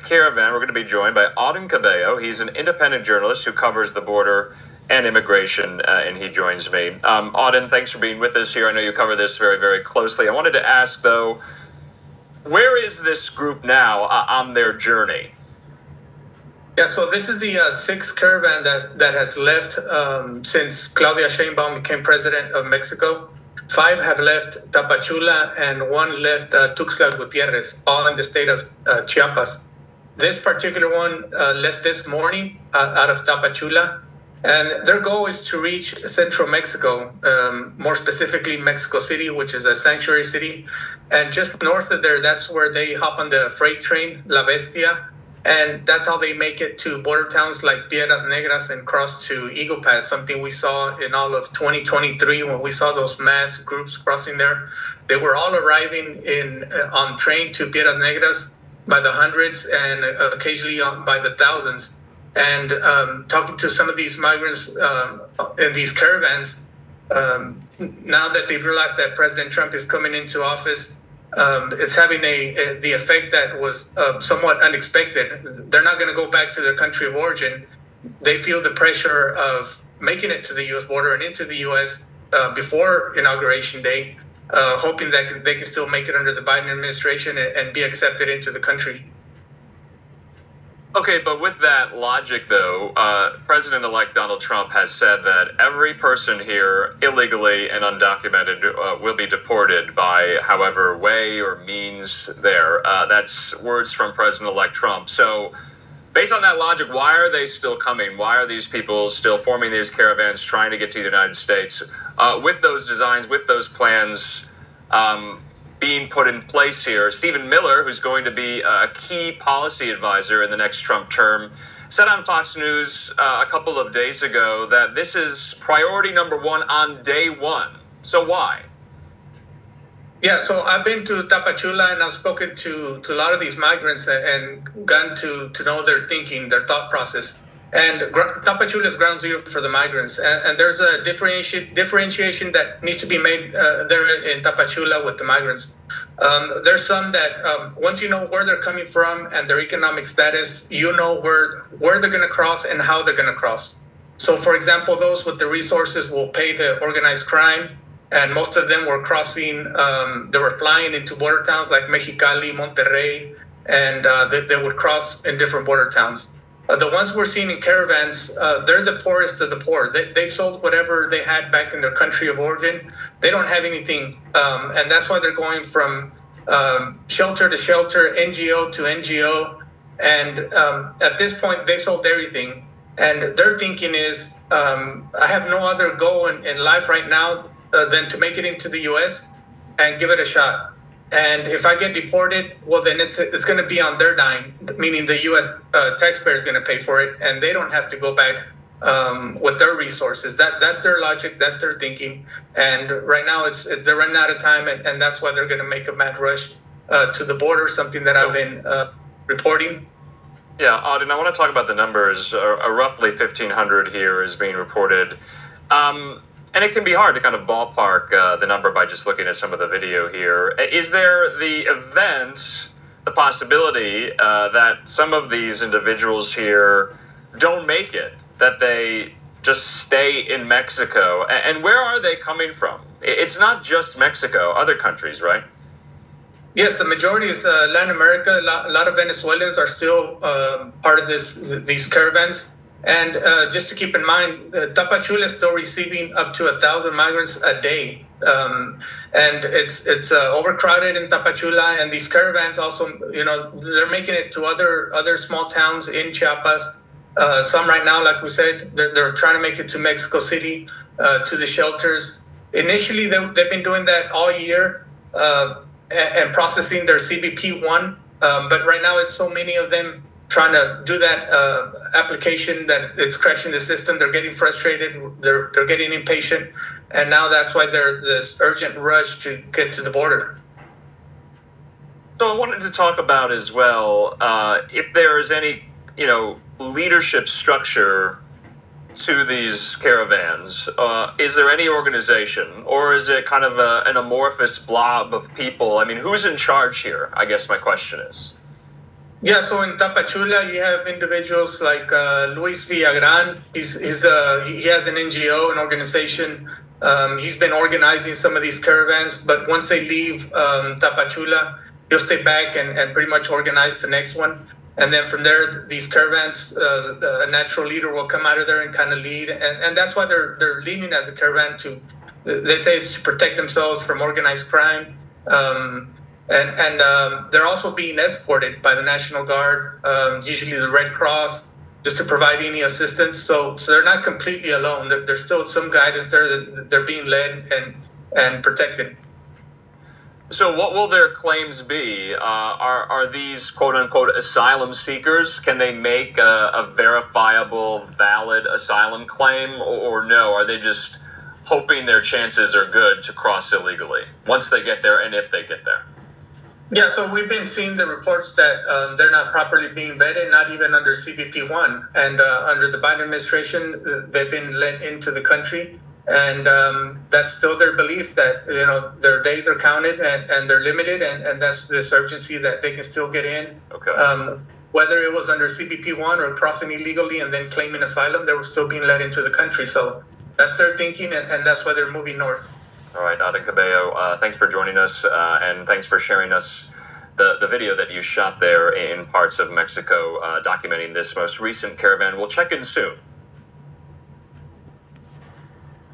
Caravan, we're going to be joined by Auden Cabello. He's an independent journalist who covers the border and immigration, and he joins me. Auden, thanks for being with us here. I know you cover this very, very closely. I wanted to ask, though, where is this group now on their journey? Yeah, so this is the sixth caravan that has left since Claudia Sheinbaum became president of Mexico. 5 have left Tapachula and 1 left Tuxtla Gutierrez, all in the state of Chiapas. This particular one left this morning out of Tapachula, and their goal is to reach central Mexico, more specifically Mexico City, which is a sanctuary city. And just north of there, that's where they hop on the freight train, La Bestia, and that's how they make it to border towns like Piedras Negras and cross to Eagle Pass, something we saw in all of 2023 when we saw those mass groups crossing there. They were all arriving on train to Piedras Negras by the hundreds and occasionally by the thousands. And talking to some of these migrants in these caravans, now that they've realized that President Trump is coming into office, it's having the effect that was somewhat unexpected. They're not going to go back to their country of origin. They feel the pressure of making it to the U.S. border and into the U.S. Before Inauguration Day, hoping that they can still make it under the Biden administration and be accepted into the country. Okay, but with that logic, though, President-elect Donald Trump has said that every person here illegally and undocumented will be deported by however way or means there. That's words from President-elect Trump. So based on that logic, why are they still coming? Why are these people still forming these caravans, trying to get to the United States with those designs, with those plans being put in place here? Stephen Miller, who's going to be a key policy advisor in the next Trump term, said on Fox News a couple of days ago that this is priority number 1 on day 1. So why? Yeah, so I've been to Tapachula and I've spoken to a lot of these migrants and gotten to know their thinking, their thought process. And Tapachula is ground zero for the migrants. And there's a differentiation that needs to be made there in Tapachula with the migrants. There's some that once you know where they're coming from and their economic status, you know where they're going to cross and how they're going to cross. So, for example, those with the resources will pay the organized crime. And most of them were crossing, they were flying into border towns like Mexicali, Monterrey, and they would cross in different border towns. The ones we're seeing in caravans, they're the poorest of the poor. They've sold whatever they had back in their country of origin. They don't have anything. And that's why they're going from shelter to shelter, NGO to NGO. And at this point, they've sold everything. And their thinking is, I have no other goal in life right now than to make it into the U.S. and give it a shot. And if I get deported, well, then it's going to be on their dime, meaning the U.S. Taxpayer is going to pay for it, and they don't have to go back with their resources. That's their logic, that's their thinking. And right now, they're running out of time, and that's why they're going to make a mad rush to the border, something that I've been reporting. Yeah, Auden, I want to talk about the numbers. Roughly 1,500 here is being reported. And it can be hard to kind of ballpark the number by just looking at some of the video here. Is there the possibility that some of these individuals here don't make it, that they just stay in Mexico? And where are they coming from? It's not just Mexico, other countries, right? Yes, the majority is Latin America. A lot of Venezuelans are still part of these caravans. And just to keep in mind, Tapachula is still receiving up to 1,000 migrants a day. And it's overcrowded in Tapachula. And these caravans also, they're making it to other small towns in Chiapas. Some right now, like we said, they're trying to make it to Mexico City, to the shelters. Initially, they've been doing that all year and processing their CBP-1. But right now, it's so many of them trying to do that application that it's crashing the system. They're getting frustrated. They're getting impatient. And now that's why there's this urgent rush to get to the border. So I wanted to talk about as well, if there is any, leadership structure to these caravans. Is there any organization, or is it kind of an amorphous blob of people? I mean, who's in charge here? I guess my question is. Yeah, so in Tapachula, you have individuals like Luis Villagran. He has an NGO, an organization. He's been organizing some of these caravans, but once they leave Tapachula, he'll stay back and pretty much organize the next one. And then from there, these caravans, a natural leader will come out of there and kind of lead. And that's why they're leading as a caravan to, they say it's to protect themselves from organized crime. And they're also being escorted by the National Guard, usually the Red Cross, just to provide any assistance. So they're not completely alone. There's still some guidance there that they're being led and protected. So what will their claims be? Are these quote unquote asylum seekers? Can they make a verifiable, valid asylum claim, or no? Are they just hoping their chances are good to cross illegally once they get there and if they get there? Yeah, so we've been seeing the reports that they're not properly being vetted, not even under CBP-1. And under the Biden administration, they've been let into the country. And that's still their belief that, their days are counted and they're limited. And that's this urgency that they can still get in. Okay. Whether it was under CBP-1 or crossing illegally and then claiming asylum, they were still being let into the country. So that's their thinking, and that's why they're moving north. All right, Adan Cabello, thanks for joining us, and thanks for sharing us the video that you shot there in parts of Mexico, documenting this most recent caravan. We'll check in soon.